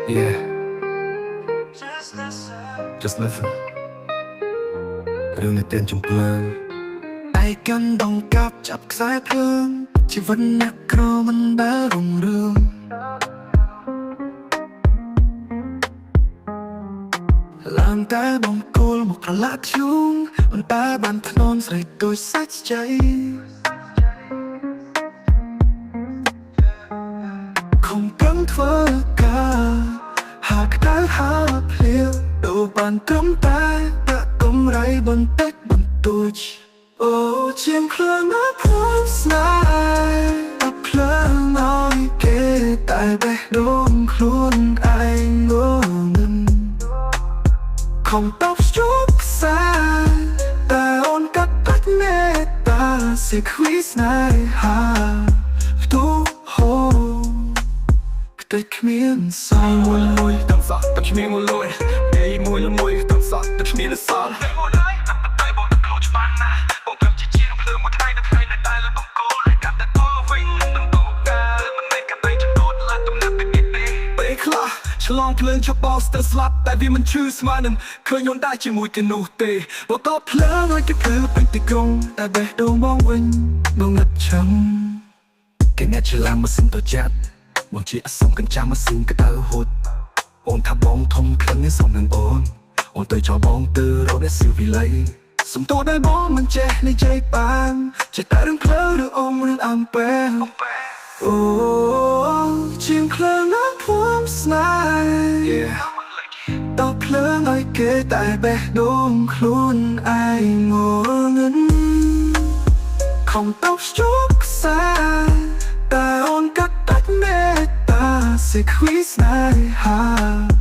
Yeah, just listen រឿងនៃទៀនចំភ្លើងឯកកាន់ដងកាប់ចាប់ខ្សែភ្លើងជីវិតអ្នកក្រមិនដែលរុងរឿងឡើងតែបងគោលមកប្រឡាក់ឈូងមិនតែបានធ្នន់ស្រែកដូចសាច់ใจคงកឹងធ្វើការហាក់តែហាភ្លៀវដូរបានត្រឹមតែដាក់កម្រៃបន្តិចបន្តួចអូជាងភ្លើងណាព្រមស្នេហ៍តែភ្លើងឲ្យគេតែបេះដូងខ្លួនឯងងងឹមคงตบชุบแสแต่អូនកាត់បាច់មេត្តាសេចក្ដីស្នេហាផ្ទុះហូរតែគ្មានសល់មួយតំសក់តែគ្មានមួយលួយពេលមួយតំសក់តែគ្មានសល់តែបងទៅខ្លួនច្បាស់ណាស់បងប្រាប់ជាជាងភ្លើងមួយថ្ងៃនៅថ្ងៃនៅតែលើបងគោលហើយកាត់តែទៅវិញនឹងទៅការមិនមែនកាត់តែចដោតឡាទំនាក់ពីនេះពេលខ្លះឆ្លងភ្លើងឆបោស្ទើរស្លាប់តែវាមិនឈឺស្មើនឹងឃើញអូនដែរជាមួយគេនោះទេបើតបភ្លើងឲ្យគេភ្លឺពេញទីក្រុងតែបេះដូងបងវិញបងនឹកឆឹងគេអ្នកឆ្លាមម៉ាស៊ីនទៅចាត់បងជាអសង្កញ្ចាំម៉ាស៊ីនក៏ទៅហូតអូនថាបងធំខ្លាំងនេះសំនឹងអូនទៅចោលបងទៅរកអ្នកស៊ីវិល័យសំទោសដែលបងមិនចេះនិយាយបានចេះតែរឿងភ្លើងឬអមរឿងអំពែអូជាងភ្លើងណាភួមស្នេហ៍តោភ្លើងឲ្យគេតែបេះដូងខ្លួនឯងងងឹងខំតបជោគខ្សែតែអូនកាត់តាច់មេត្តាសេចក្ដីស្នេហា